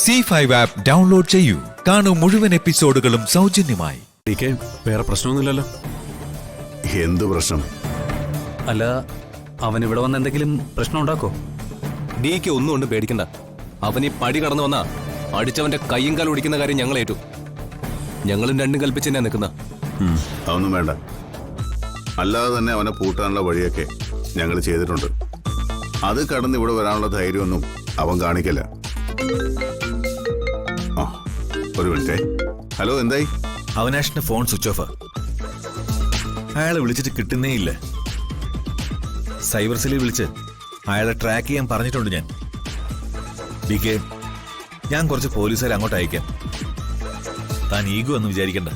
C5 app download ചെയ്യൂ. കാണൂ മുഴുവൻ എപ്പിസോഡുകളും സൗജന്യമായി. വേറെ പ്രശ്നമൊന്നുമില്ലല്ലോ? എന്ത് പ്രശ്നം? അല്ല, അവൻ ഇവിടെ വന്ന് എന്തെങ്കിലും പ്രശ്നം ഉണ്ടാക്കോ? ഡിക്ക് ഒന്നും കൊണ്ട് പേടിക്കണ്ട. അവൻ ഈ പടി കടന്നു വന്നാ അടിച്ചവന്റെ കയ്യും കാലും ഒടിക്കുന്ന കാര്യം ഞങ്ങൾ ഏറ്റു. ഞങ്ങളും രണ്ടും കൽപ്പിച്ച് തന്നെ നിൽക്കുന്ന. അതൊന്നും വേണ്ട. അല്ലാതെ തന്നെ അവനെ പൂട്ടാനുള്ള വഴിയൊക്കെ ഞങ്ങൾ ചെയ്തിട്ടുണ്ട്. അത് കടന്ന് ഇവിടെ വരാനുള്ള ധൈര്യമൊന്നും അവൻ കാണിക്കില്ല. ആ, ഒരു മിനിറ്റേ. ഹലോ, എന്തായി? അവനാഷിന്റെ ഫോൺ സ്വിച്ച് ഓഫ്. അയാളെ വിളിച്ചിട്ട് കിട്ടുന്നേ ഇല്ല. സൈബർ സെല്ലിൽ വിളിച്ച് അയാളെ ട്രാക്ക് ചെയ്യാൻ പറഞ്ഞിട്ടുണ്ട് ഞാൻ. DK, ഞാൻ കുറച്ച് പോലീസുകാരെ അങ്ങോട്ട് അയക്കാം. താൻ ഈഗോ എന്ന് വിചാരിക്കണ്ട.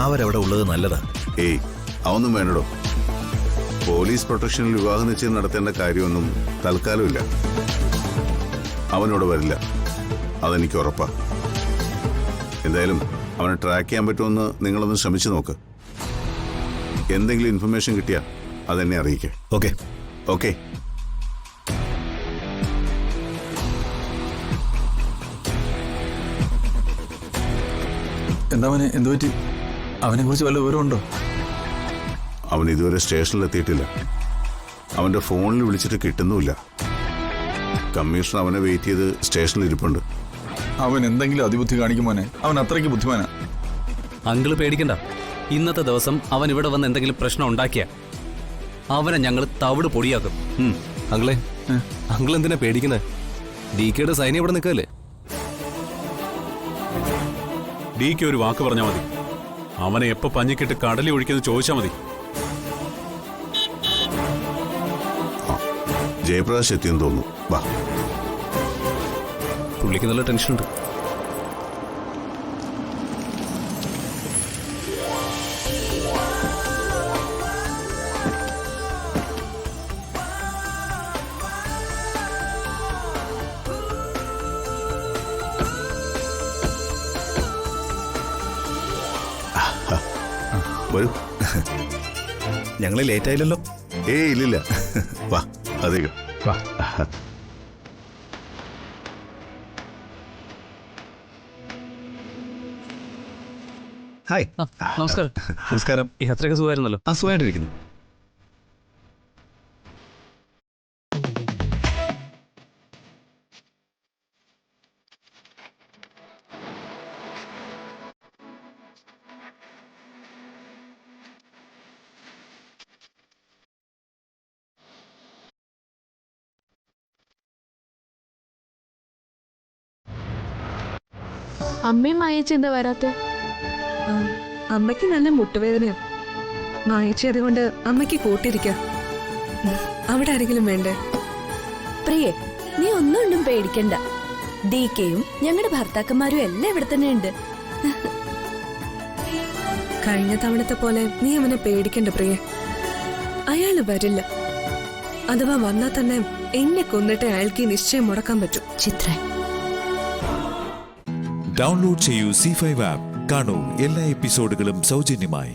അവരവിടെ ഉള്ളത് നല്ലതാ. ഏയ്, അതൊന്നും വേണ്ടടോ. പോലീസ് പ്രൊട്ടക്ഷനിൽ വിവാഹ നിശ്ചയം നടത്തേണ്ട കാര്യമൊന്നും തൽക്കാലമില്ല. അവനോട് വരില്ല, അതെനിക്ക് ഉറപ്പാ. എന്തായാലും അവനെ ട്രാക്ക് ചെയ്യാൻ പറ്റുമെന്ന് നിങ്ങളൊന്ന് ശ്രമിച്ചു നോക്ക്. എന്തെങ്കിലും ഇൻഫർമേഷൻ കിട്ടിയാൽ അതെന്നെ അറിയിക്കേ. Okay okay. എന്താ അവനെ എന്തു പറ്റി? അവനെ കുറിച്ച് വല്ല വിവരമുണ്ടോ? അവൻ ഇതുവരെ സ്റ്റേഷനിലെത്തിയിട്ടില്ല. അവന്റെ ഫോണിൽ വിളിച്ചിട്ട് കിട്ടുന്നുമില്ല. കമ്മീഷണർ അവനെ വെയിറ്റ് ചെയ്ത് സ്റ്റേഷനിൽ ഇരിപ്പുണ്ട്. അവൻ എന്തെങ്കിലും അതിബുദ്ധി കാണിക്കുമോനെ? അവൻ അത്രയ്ക്ക് ബുദ്ധിമാനാ. അങ്കിള് പേടിക്കണ്ട. ഇന്നത്തെ ദിവസം അവൻ ഇവിടെ വന്ന് എന്തെങ്കിലും പ്രശ്നം ഉണ്ടാക്കിയ അവനെ ഞങ്ങൾ തവിട് പൊടിയാക്കും. അങ്കിളെ, അങ്കിൾ എന്തിനാ പേടിക്കുന്നത്? ഡിക്കയുടെ സൈന്യം ഇവിടെ നിൽക്കല്ലേ? ഡിക്ക് ഒരു വാക്ക് പറഞ്ഞാൽ മതി. അവനെ എപ്പോ പഞ്ഞിക്കിട്ട് കടലിൽ ഒഴിക്കുന്നത് ചോദിച്ചാൽ മതി. ജയപ്രകാശ് എത്തിയെന്ന് തോന്നുന്നു. വാ. പുള്ളിക്ക് നല്ല ടെൻഷനുണ്ട്. വരൂ. ഞങ്ങള് ലേറ്റ് ആയില്ലല്ലോ? ഏയ്, ഇല്ലില്ല. വാ, അധികം വാ. ഹായ്. നമസ്കാരം. നമസ്കാരം. ഈ യാത്രയൊക്കെ സുഖമായിരുന്നല്ലോ? സുഖമായിട്ടിരിക്കുന്നു. അമ്മയും മായച്ചി എന്താ വരാത്തെ? അമ്മയ്ക്ക് നല്ല മുട്ടുവേദനയോ. മായച്ചി അതുകൊണ്ട് അമ്മയ്ക്ക് കൂട്ടിരിക്കാം. അവിടെ ആരെങ്കിലും വേണ്ടേ? പ്രിയേ, നീ ഒന്നും പേടിക്കണ്ട. DKയും ഞങ്ങളുടെ ഭർത്താക്കന്മാരും എല്ലാം ഇവിടെ തന്നെ ഉണ്ട്. കഴിഞ്ഞ തവണത്തെ പോലെ നീ അവനെ പേടിക്കണ്ട പ്രിയെ. അയാള് വരില്ല. അഥവാ വന്നാൽ തന്നെ എന്നെ കൊന്നിട്ട് അയാൾക്ക് ഈ നിശ്ചയം മുടക്കാൻ പറ്റും. ചിത്ര, ഡൗൺലോഡ് ചെയ്യൂ C5 ആപ്പ്. കാണൂ എല്ലാ എപ്പിസോഡുകളും സൗജന്യമായി.